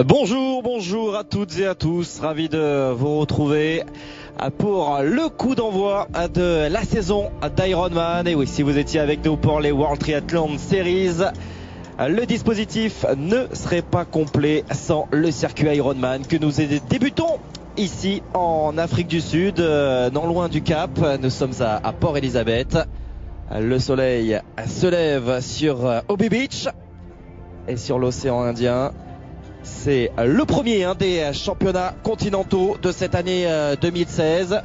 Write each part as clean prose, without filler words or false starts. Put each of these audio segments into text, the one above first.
Bonjour à toutes et à tous, ravi de vous retrouver pour le coup d'envoi de la saison d'Ironman. Et oui, si vous étiez avec nous pour les World Triathlon Series, le dispositif ne serait pas complet sans le circuit Ironman que nous débutons ici en Afrique du Sud, non loin du Cap. Nous sommes à Port Elizabeth. Le soleil se lève sur Obi Beach et sur l'océan Indien. C'est le premier des championnats continentaux de cette année 2016.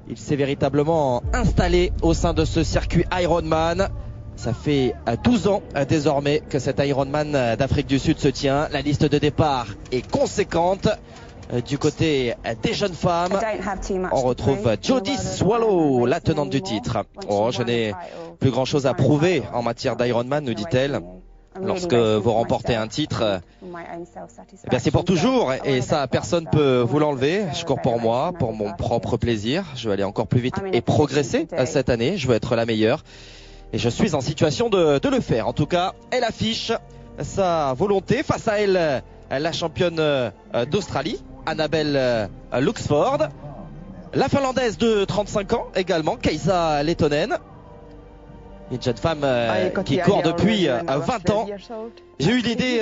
Il s'est véritablement installé au sein de ce circuit Ironman. Ça fait 12 ans désormais que cet Ironman d'Afrique du Sud se tient. La liste de départ est conséquente. Du côté des jeunes femmes, on retrouve Jodie Swallow, la tenante du titre. Oh, je n'ai plus grand chose à prouver en matière d'Ironman, nous dit-elle. Lorsque vous remportez un titre, eh bien c'est pour toujours et ça personne peut vous l'enlever. Je cours pour moi, pour mon propre plaisir. Je veux aller encore plus vite et progresser cette année. Je veux être la meilleure et je suis en situation de le faire. En tout cas, elle affiche sa volonté. Face à elle, la championne d'Australie, Annabelle Luxford, la Finlandaise de 35 ans également, Kaisa Lehtonen. Une jeune femme qui court depuis 20 ans. J'ai eu l'idée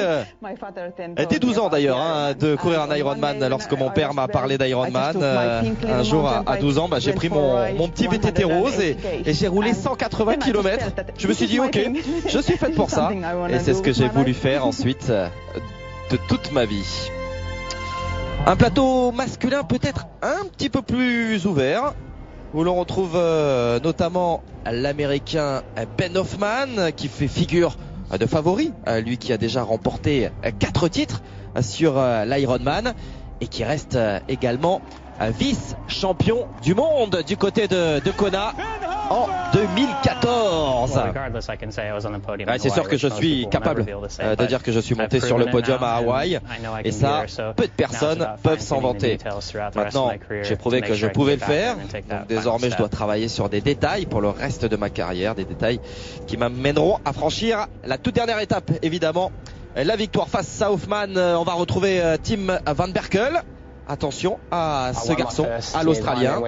dès 12 ans d'ailleurs de courir un Ironman lorsque mon père m'a parlé d'Ironman. Un jour à 12 ans, j'ai pris mon petit VTT rose et j'ai roulé 180 km. Je me suis dit ok, je suis faite pour ça. Et c'est ce que j'ai voulu faire ensuite de toute ma vie. Un plateau masculin peut-être un petit peu plus ouvert, où l'on retrouve notamment l'américain Ben Hoffman qui fait figure de favori, lui qui a déjà remporté 4 titres sur l'Ironman et qui reste également vice-champion du monde du côté de Kona en 2014. C'est sûr que je suis capable de dire que je suis monté sur le podium à Hawaï et ça, peu de personnes peuvent s'en vanter. Maintenant, j'ai prouvé que je pouvais le faire, donc désormais je dois travailler sur des détails pour le reste de ma carrière, des détails qui m'amèneront à franchir la toute dernière étape, évidemment, la victoire face à Hoffman. On va retrouver Tim Van Berkel. Attention à ce garçon, à l'Australien.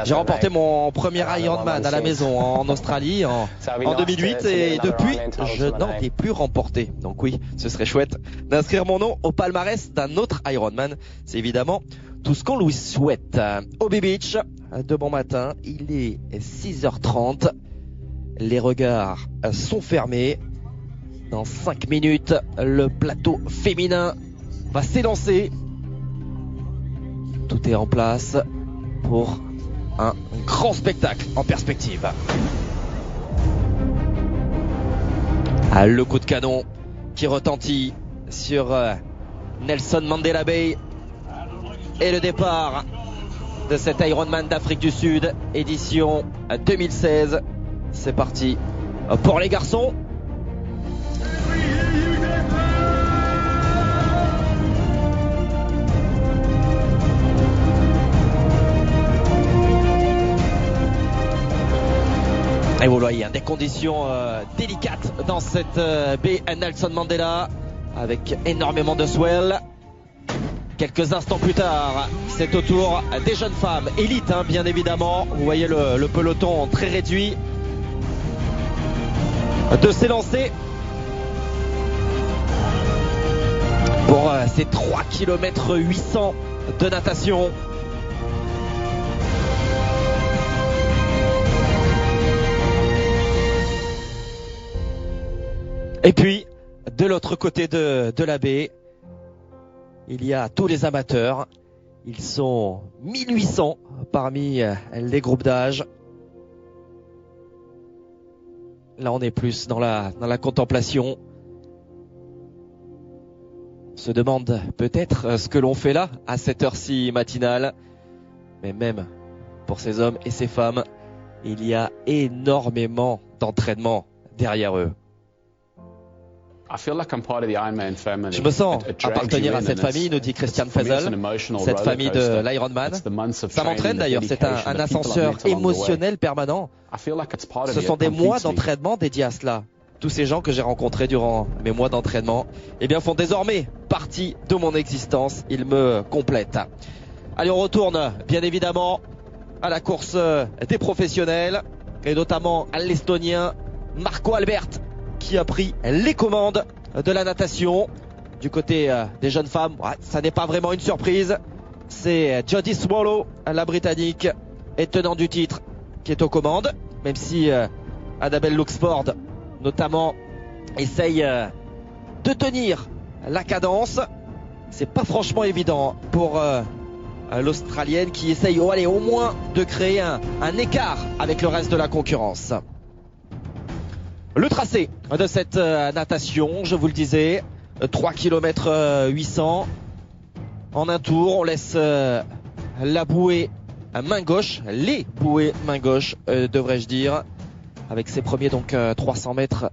J'ai remporté mon premier Ironman à la maison en Australie en 2008 et depuis je n'en ai plus remporté. Donc oui, ce serait chouette d'inscrire mon nom au palmarès d'un autre Ironman. C'est évidemment tout ce qu'on lui souhaite. Obi Beach, de bon matin, il est 6h30. Les regards sont fermés. Dans 5 minutes, le plateau féminin va s'élancer. Tout est en place pour un grand spectacle en perspective. Le coup de canon qui retentit sur Nelson Mandela Bay et le départ de cet Ironman d'Afrique du Sud, édition 2016. C'est parti pour les garçons. Et vous voyez, des conditions délicates dans cette baie Nelson Mandela, avec énormément de swell. Quelques instants plus tard, c'est au tour des jeunes femmes, élites bien évidemment. Vous voyez le peloton très réduit de s'élancer pour ces 3 km 800 de natation. Et puis, de l'autre côté de la baie, il y a tous les amateurs. Ils sont 1800 parmi les groupes d'âge. Là, on est plus dans la contemplation. On se demande peut-être ce que l'on fait là, à cette heure-ci matinale. Mais même pour ces hommes et ces femmes, il y a énormément d'entraînement derrière eux. Je me sens appartenir à cette famille, nous dit Christian Fezel, cette famille de l'Ironman. Ça m'entraîne d'ailleurs, c'est un ascenseur émotionnel permanent. Ce sont des mois d'entraînement dédiés à cela. tous ces gens que j'ai rencontrés durant mes mois d'entraînement, eh bien, font désormais partie de mon existence. Ils me complètent. Allez, on retourne bien évidemment à la course des professionnels et notamment à l'Estonien Marco Albert qui a pris les commandes de la natation. Du côté des jeunes femmes, ça n'est pas vraiment une surprise. C'est Jodie Swallow, la Britannique, et tenant du titre, qui est aux commandes. Même si Annabelle Luxford, notamment, essaye de tenir la cadence. C'est pas franchement évident pour l'Australienne qui essaye au moins de créer un écart avec le reste de la concurrence. Le tracé de cette natation, je vous le disais, 3 km 800 en un tour. On laisse la bouée main gauche, les bouées main gauche devrais-je dire, avec ses premiers donc 300 mètres.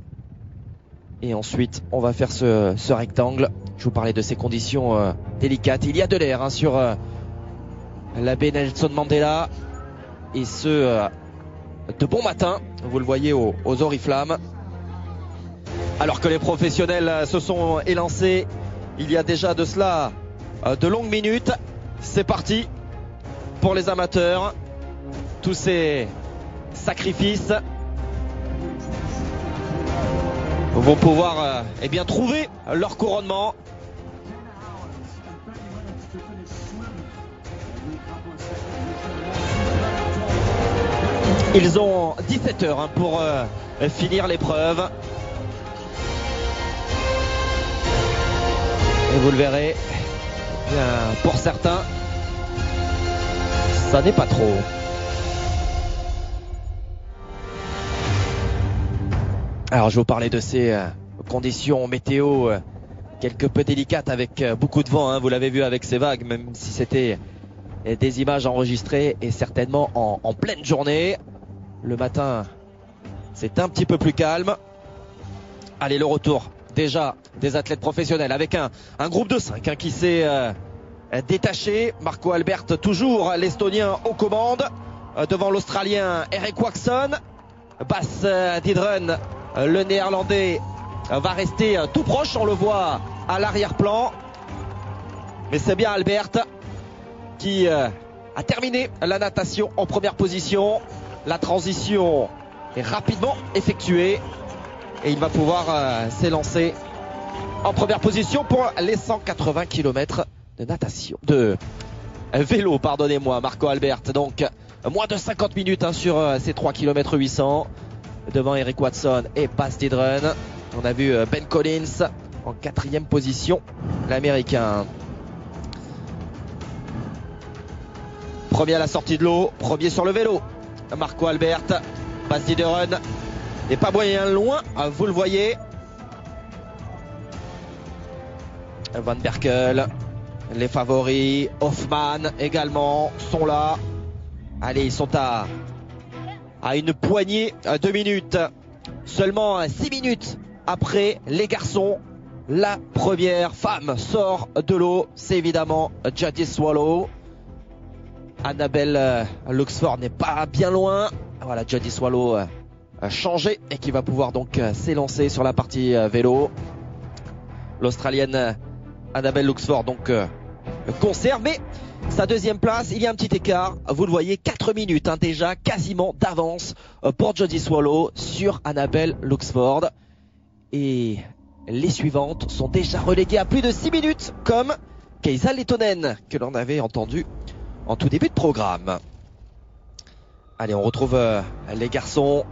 Et ensuite on va faire ce rectangle. Je vous parlais de ces conditions délicates. Il y a de l'air sur la baie Nelson Mandela, et ce de bon matin, vous le voyez aux oriflammes. Alors que les professionnels se sont élancés il y a déjà de cela de longues minutes. C'est parti pour les amateurs. Tous ces sacrifices vont pouvoir eh bien trouver leur couronnement. Ils ont 17 heures pour finir l'épreuve. Et vous le verrez, bien, pour certains, ça n'est pas trop. Alors je vous parlais de ces conditions météo quelque peu délicates avec beaucoup de vent, vous l'avez vu avec ces vagues, même si c'était des images enregistrées et certainement en pleine journée. Le matin, c'est un petit peu plus calme. Allez, le retour déjà des athlètes professionnels avec un groupe de 5 qui s'est détaché. Marco Albert, toujours l'Estonien aux commandes, devant l'Australien Eric Watson. Bas Didren, le Néerlandais, va rester tout proche, on le voit à l'arrière-plan. Mais c'est bien Albert qui a terminé la natation en première position. La transition est rapidement effectuée et il va pouvoir s'élancer en première position pour les 180 km de natation, de vélo, pardonnez-moi. Marco Albert, donc moins de 50 minutes sur ces 3 km 800 devant Eric Watson et Bas Didren. On a vu Ben Collins en 4e position, l'Américain. Premier à la sortie de l'eau, premier sur le vélo. Marco Albert, Bas Didren n'est pas moyen loin, vous le voyez. Van Berkel, les favoris, Hoffman également sont là. Allez, ils sont à une poignée de minutes. Seulement 6 minutes après les garçons, la première femme sort de l'eau. C'est évidemment Jodie Swallow. Annabelle Luxford n'est pas bien loin. Voilà, Jodie Swallow a changé et qui va pouvoir donc s'élancer sur la partie vélo. L'Australienne Annabelle Luxford donc conserve, mais sa deuxième place, il y a un petit écart. Vous le voyez, 4 minutes déjà quasiment d'avance pour Jodie Swallow sur Annabelle Luxford. Et les suivantes sont déjà reléguées à plus de 6 minutes, comme Kaisa Lettonen, que l'on avait entendu en tout début de programme. Allez, on retrouve les garçons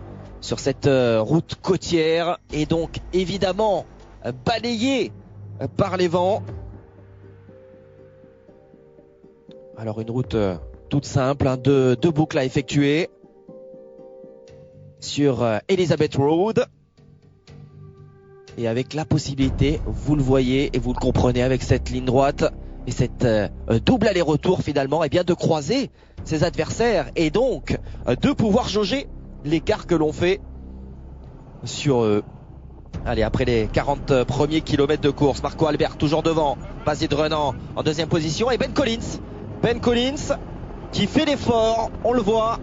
sur cette route côtière et donc évidemment balayée par les vents. Alors une route toute simple, deux boucles à effectuer sur Elizabeth Road. Et avec la possibilité, vous le voyez et vous le comprenez avec cette ligne droite et cette double aller-retour finalement, et bien de croiser ses adversaires et donc de pouvoir jauger l'écart que l'on fait sur eux. Allez, après les 40 premiers kilomètres de course, Marco Albert toujours devant, Bas Didren en deuxième position et Ben Collins qui fait l'effort, on le voit,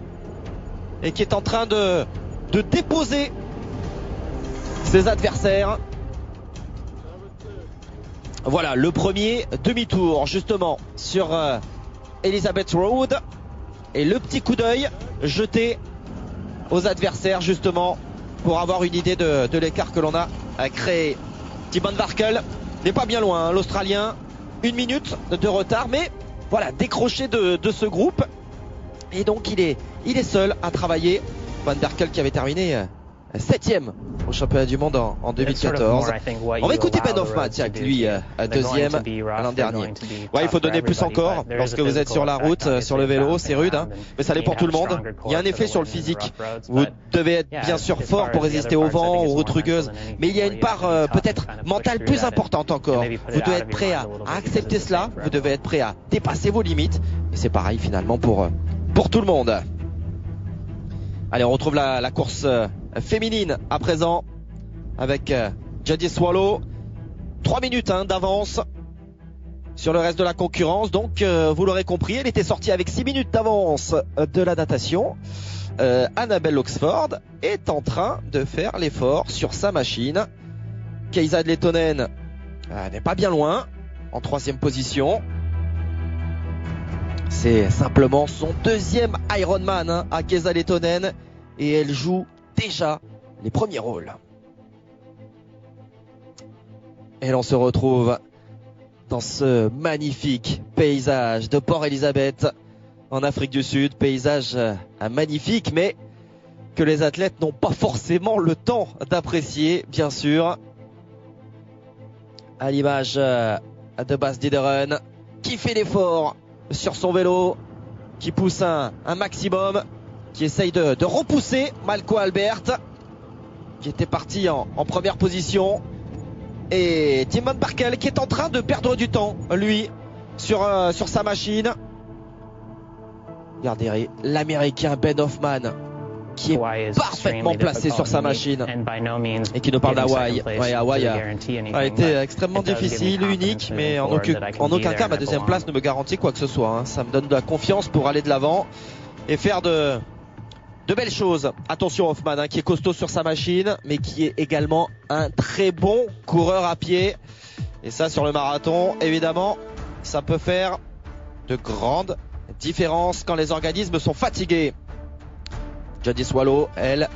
et qui est en train de déposer ses adversaires. Voilà le premier demi-tour justement sur Elizabeth Road. Et le petit coup d'œil jeté aux adversaires justement pour avoir une idée de l'écart que l'on a créé. Tim Van Barkel n'est pas bien loin, hein, l'Australien. 1 minute de retard, mais voilà, décroché de ce groupe. Et donc il est seul à travailler. Van Barkel qui avait terminé 7e au championnat du monde en 2014. On va écouter Ben Hoffman, lui deuxième l'an dernier. Ouais, il faut donner plus encore lorsque vous êtes sur la route, sur le vélo, c'est rude, hein, mais ça l'est pour tout le monde. Il y a un effet sur le physique. Vous devez être bien sûr fort pour résister au vent, aux routes rugueuses, mais il y a une part peut-être mentale plus importante encore. Vous devez être prêt à accepter cela, vous devez être prêt à dépasser vos limites. Et c'est pareil finalement pour tout le monde. Allez, on retrouve la course féminine à présent avec Jodie Swallow. 3 minutes d'avance sur le reste de la concurrence. Donc vous l'aurez compris, elle était sortie avec 6 minutes d'avance de la natation. Annabelle Oxford est en train de faire l'effort sur sa machine. Kaisa Lehtonen n'est pas bien loin, en 3e position. C'est simplement son 2e Ironman à Kaisa Lehtonen et elle joue déjà les premiers rôles. Et l'on se retrouve dans ce magnifique paysage de Port Elizabeth en Afrique du Sud. Paysage magnifique, mais que les athlètes n'ont pas forcément le temps d'apprécier, bien sûr. À l'image de Bas Dideren, qui fait l'effort sur son vélo, qui pousse un maximum, qui essaye de repousser Malco Albert, qui était parti en première position. Et Tim Van Barkel qui est en train de perdre du temps, lui, sur sa machine. Regardez l'Américain Ben Hoffman, qui est parfaitement placé sur sa machine et qui nous parle d'Hawaï. Ouais, Hawaï a été extrêmement difficile, unique, mais en aucun cas ma 2e place ne me garantit quoi que ce soit, hein. Ça me donne de la confiance pour aller de l'avant et faire de belles choses. Attention Hoffman, qui est costaud sur sa machine, mais qui est également un très bon coureur à pied. Et ça, sur le marathon, évidemment, ça peut faire de grandes différences quand les organismes sont fatigués. Jodie Swallow, elle,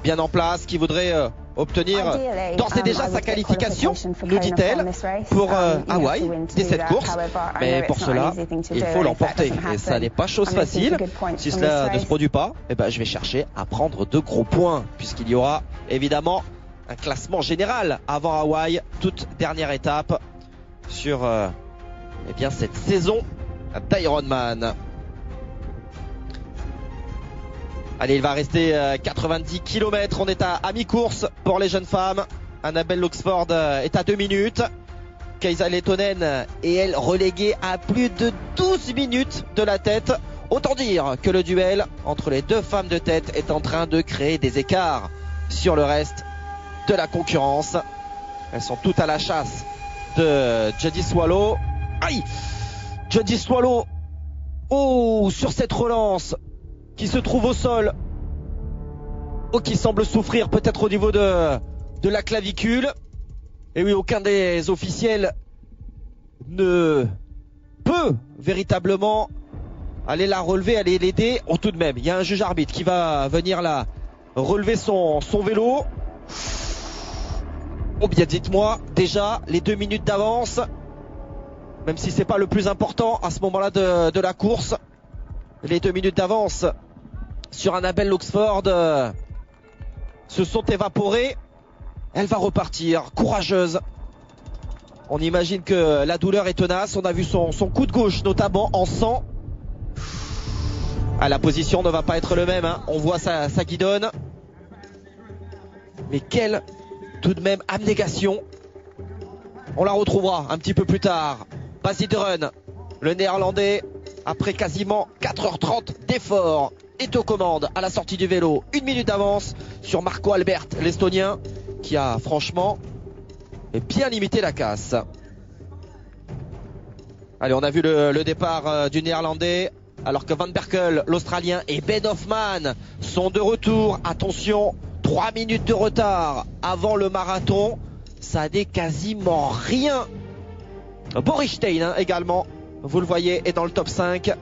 bien en place, qui voudrait obtenir d'ores et déjà sa qualification, nous dit-elle, pour Hawaï dès cette course. Mais pour cela, il faut l'emporter. Et ça n'est pas chose facile. Si cela ne se produit pas, je vais chercher à prendre de gros points, puisqu'il y aura évidemment un classement général avant Hawaï, toute dernière étape sur cette saison d'Ironman. Allez, il va rester 90 km. On est à mi-course pour les jeunes femmes. Annabelle Oxford est à 2 minutes. Kaisa Lehtonen et elle reléguée à plus de 12 minutes de la tête. Autant dire que le duel entre les deux femmes de tête est en train de créer des écarts sur le reste de la concurrence. Elles sont toutes à la chasse de Jodie Swallow. Aïe! Jodie Swallow. Oh, sur cette relance qui se trouve au sol. Oh, qui semble souffrir peut-être au niveau de la clavicule. Et oui, aucun des officiels ne peut véritablement aller la relever, aller l'aider. Oh, tout de même, il y a un juge arbitre qui va venir là relever son vélo. Oh, bien dites-moi, déjà les 2 minutes d'avance, même si c'est pas le plus important à ce moment-là de la course. Les 2 minutes d'avance sur Annabelle Oxford se sont évaporées. Elle va repartir, courageuse. On imagine que la douleur est tenace. On a vu son coup de gauche notamment en sang. La position ne va pas être le même, hein. On voit sa guidonne. Mais quelle tout de même abnégation. On la retrouvera un petit peu plus tard. Bas Dideren, le néerlandais, après quasiment 4h30 d'effort, est aux commandes à la sortie du vélo. 1 minute d'avance sur Marco Albert, l'estonien, qui a franchement bien limité la casse. Allez, on a vu le départ du néerlandais, alors que Van Berkel, l'australien, et Ben Hoffman sont de retour. Attention, 3 minutes de retard avant le marathon. Ça n'est quasiment rien. Boris Stein également, vous le voyez, est dans le top 5.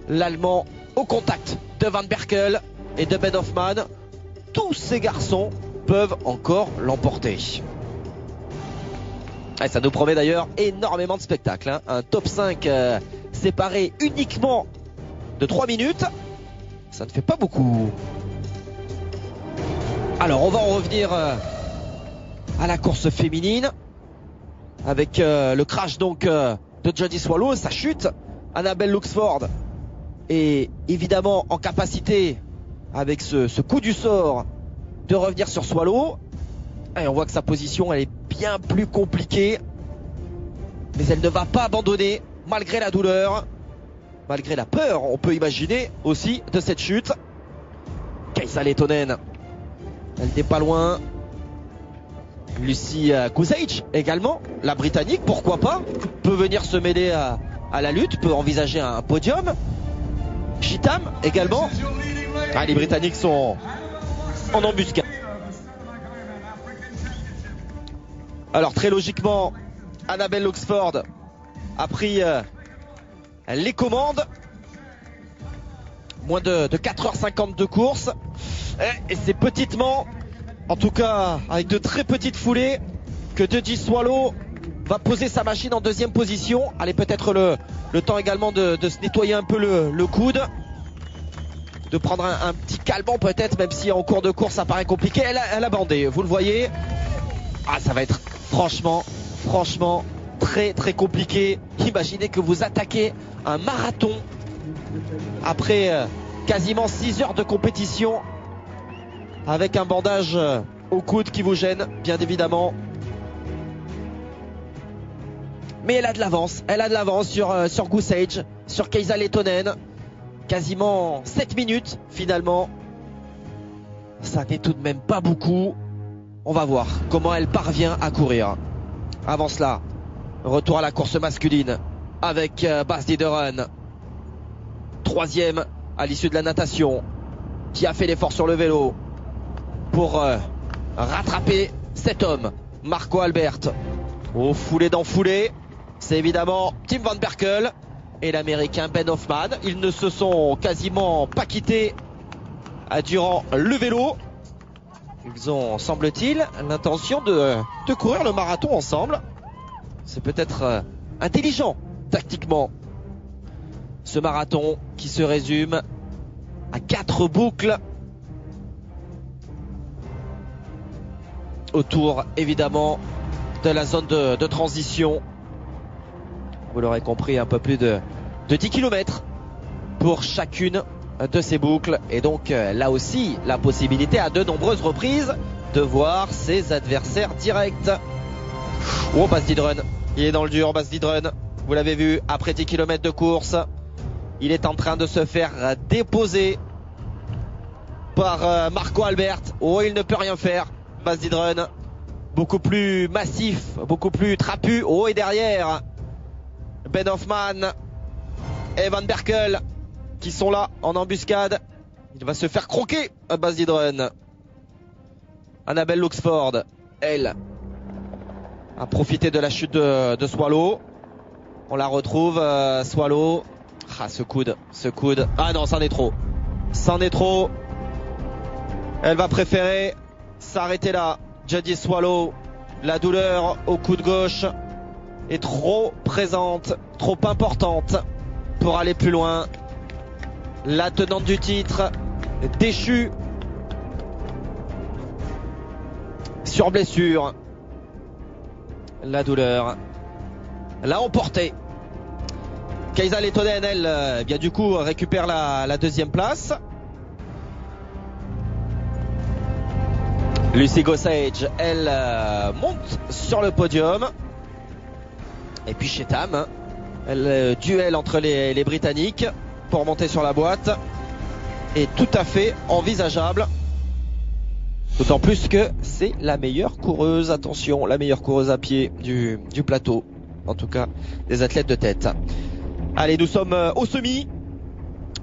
L'Allemand au contact de Van Berkel et de Ben Hoffman. Tous ces garçons peuvent encore l'emporter. Et ça nous promet d'ailleurs énormément de spectacles, hein. Un top 5 séparé uniquement de 3 minutes. Ça ne fait pas beaucoup. Alors on va en revenir à la course féminine. Avec le crash donc de Jodie Swallow, sa chute. Annabelle Luxford est évidemment en capacité, avec ce coup du sort, de revenir sur Swallow. Et on voit que sa position elle est bien plus compliquée. Mais elle ne va pas abandonner malgré la douleur. Malgré la peur, on peut imaginer aussi, de cette chute. Kaisa Lehtinen, elle n'est pas loin. Lucy Koseic également, la Britannique, pourquoi pas, peut venir se mêler à la lutte, peut envisager un podium. Cheatham également. Les Britanniques sont en embuscade. Alors très logiquement, Annabelle Luxford a pris les commandes. Moins de 4h50 de course. Et c'est petitement, en tout cas avec de très petites foulées, que Jodie Swallow va poser sa machine en deuxième position. Allez, peut-être le temps également de se nettoyer un peu le coude, de prendre un petit calmant peut-être, même si en cours de course ça paraît compliqué. Elle a bandé, vous le voyez. Ça va être franchement très très compliqué. Imaginez que vous attaquez un marathon après quasiment 6 heures de compétition avec un bandage au coude qui vous gêne, bien évidemment. Mais elle a de l'avance sur Koseic, sur Kaisa Lehtinen. Quasiment 7 minutes finalement. Ça n'est tout de même pas beaucoup. On va voir comment elle parvient à courir. Avant cela, retour à la course masculine avec Bas Diederen, troisième à l'issue de la natation, qui a fait l'effort sur le vélo pour rattraper cet homme, Marco Albert. Au foulée dans foulée, c'est évidemment Tim Van Berkel et l'américain Ben Hoffman. Ils ne se sont quasiment pas quittés durant le vélo. Ils ont, semble-t-il, l'intention de courir le marathon ensemble. C'est peut-être intelligent tactiquement, ce marathon qui se résume à 4 boucles autour évidemment de la zone de transition. Vous l'aurez compris, un peu plus de 10 km pour chacune de ces boucles, et donc là aussi la possibilité à de nombreuses reprises de voir ses adversaires directs. Bas Diederen, il est dans le dur. Bas Diederen, vous l'avez vu, après 10 km de course, il est en train de se faire déposer par Marco Albert. Il ne peut rien faire. Bas Diederen, beaucoup plus massif, beaucoup plus trapu. Et derrière, Ben Hoffman et Van Berkel qui sont là en embuscade. Il va se faire croquer à Bas Diederen. Annabelle Luxford, elle, a profité de la chute de Swallow. On la retrouve, Swallow. Ce coude. Non, c'en est trop. Elle va préférer s'arrêter là. Jodie Swallow, la douleur au coude gauche est trop présente, trop importante pour aller plus loin. La tenante du titre déchue sur blessure. La douleur l'a emporté. Kaisa Lehtinen, elle, bien du coup récupère la deuxième place. Lucy Koseic, elle, monte sur le podium. Et puis Cheatham, elle, duel entre les Britanniques pour monter sur la boîte est tout à fait envisageable. D'autant plus que c'est la meilleure coureuse, attention, la meilleure coureuse à pied du plateau. En tout cas, des athlètes de tête. Allez, nous sommes au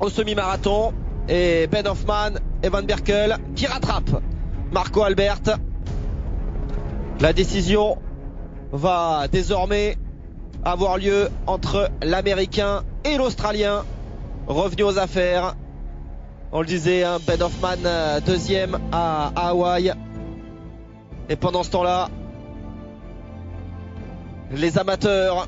semi-marathon. Et Ben Hoffman et Van Berkel qui rattrapent Marco Albert. La décision va désormais avoir lieu entre l'Américain et l'Australien. Revenu aux affaires. On le disait, hein, Ben Hoffman deuxième à Hawaï. Et pendant ce temps-là, les amateurs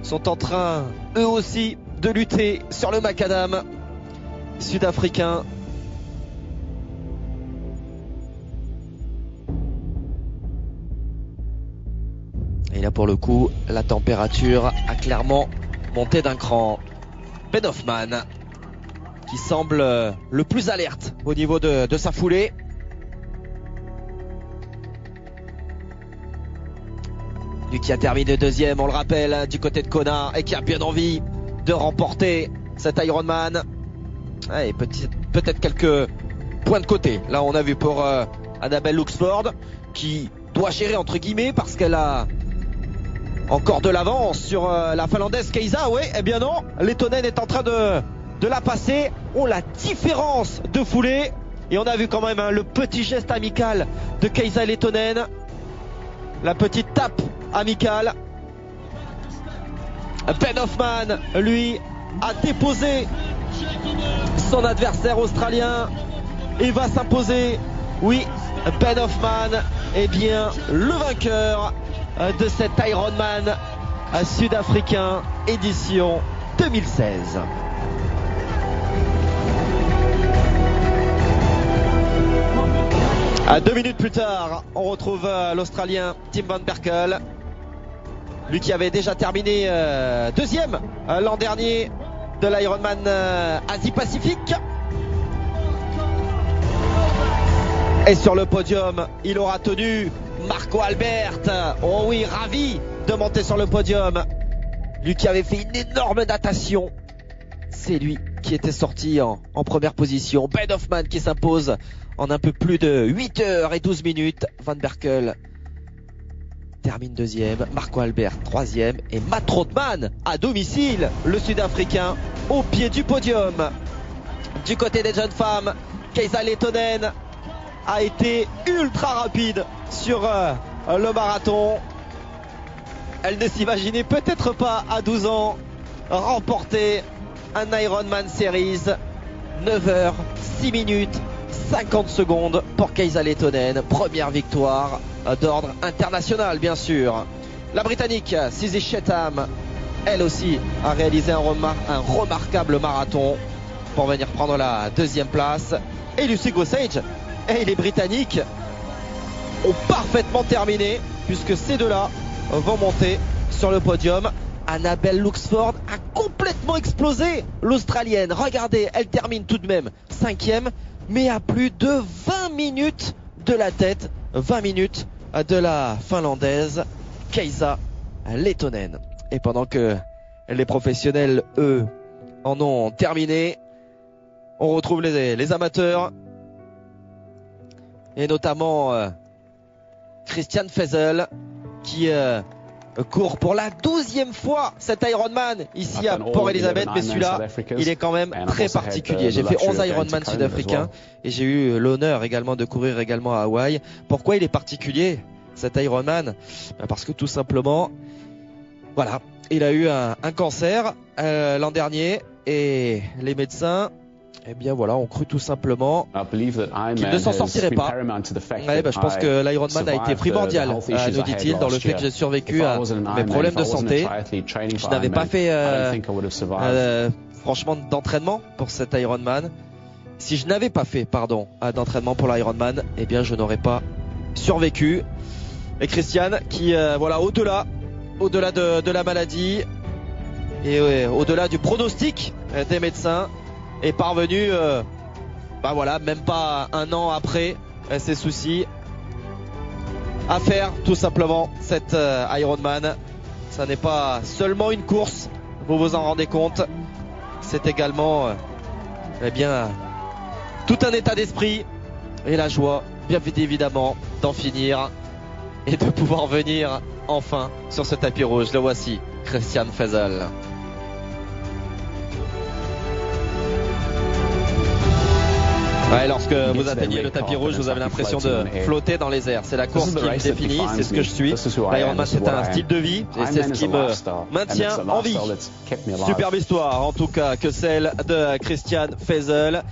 sont en train, eux aussi, de lutter sur le macadam sud-africain. Et là, pour le coup, la température a clairement monté d'un cran. Ben Hoffman, qui semble le plus alerte au niveau de sa foulée. Lui qui a terminé deuxième, on le rappelle, du côté de Kona, et qui a bien envie de remporter cet Ironman. Et peut-être quelques points de côté. Là, on a vu pour Annabelle Luxford, qui doit gérer entre guillemets parce qu'elle a encore de l'avance sur la Finlandaise Kaisa. Oui, eh bien non, Lehtinen est en train de la passer. Oh, la différence de foulée. Et on a vu quand même, hein, le petit geste amical de Kaisa Lehtinen. La petite tape amicale. Ben Hoffman, lui, a déposé son adversaire australien et va s'imposer. Oui, Ben Hoffman est bien le vainqueur de cet Ironman sud-africain édition 2016. À 2 minutes plus tard, on retrouve l'Australien Tim Van Berkel. Lui qui avait déjà terminé deuxième l'an dernier de l'Ironman Asie-Pacifique. Et sur le podium, il aura tenu Marco Albert. Oh oui, ravi de monter sur le podium. Lui qui avait fait une énorme natation. C'est lui qui était sorti en première position. Ben Hoffman qui s'impose en un peu plus de 8 heures et 12 minutes. Van Berkel termine deuxième. Marco Albert troisième. Et Matt Rothman à domicile, le Sud-Africain, au pied du podium. Du côté des jeunes femmes, Kaisa Lehtinen a été ultra rapide sur le marathon. Elle ne s'imaginait peut-être pas à 12 ans remporter un Ironman Series. 9h, 6 minutes, 50 secondes pour Kaisa Lehtinen. Première victoire d'ordre international, bien sûr. La Britannique Suzy Chetam, elle aussi, a réalisé un remarquable marathon pour venir prendre la deuxième place. Et Lucy Gossage et les Britanniques ont parfaitement terminé, puisque ces deux-là vont monter sur le podium. Annabelle Luxford a complètement explosé, l'Australienne. Regardez, elle termine tout de même 5e, mais à plus de 20 minutes de la tête, 20 minutes de la Finlandaise Kaisa Lehtinen. Et pendant que les professionnels, eux, en ont terminé, on retrouve les amateurs, et notamment Christian Feisel, qui court pour la 12e fois cet Ironman ici à Port-Elizabeth, mais celui-là, il est quand même très particulier. J'ai fait 11 Ironman sud-africains et j'ai eu l'honneur également de courir également à Hawaï. Pourquoi il est particulier, cet Ironman? Parce que tout simplement, voilà, il a eu un cancer l'an dernier, et les médecins, eh bien voilà, on cru tout simplement qu'il ne s'en sortirait pas. Ouais, je pense que l'Ironman a été primordial, nous dit-il, dans le fait que j'ai survécu à mes problèmes de santé. Je n'avais pas fait franchement d'entraînement pour cet Ironman. Si je n'avais pas fait, d'entraînement pour l'Ironman, eh bien je n'aurais pas survécu. Et Christian qui, voilà, au-delà de la maladie et au-delà du pronostic des médecins, est parvenu, voilà, même pas un an après ses soucis, à faire tout simplement cet Ironman. Ça n'est pas seulement une course, vous vous en rendez compte, c'est également eh bien tout un état d'esprit et la joie, bien évidemment, d'en finir et de pouvoir venir enfin sur ce tapis rouge. Le voici, Christian Feisel. Ouais, lorsque vous atteignez le tapis rouge, vous avez l'impression de flotter dans les airs. C'est la course qui me définit, c'est ce que je suis. L'Ironman, c'est un style de vie et c'est ce qui me maintient en vie. Superbe histoire, en tout cas, que celle de Christian Fesel.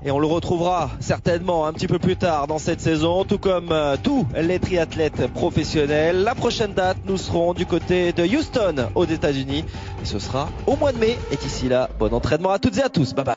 Et on le retrouvera certainement un petit peu plus tard dans cette saison, tout comme tous les triathlètes professionnels. La prochaine date, nous serons du côté de Houston aux États-Unis. Et ce sera au mois de mai. Et d'ici là, bon entraînement à toutes et à tous. Bye bye.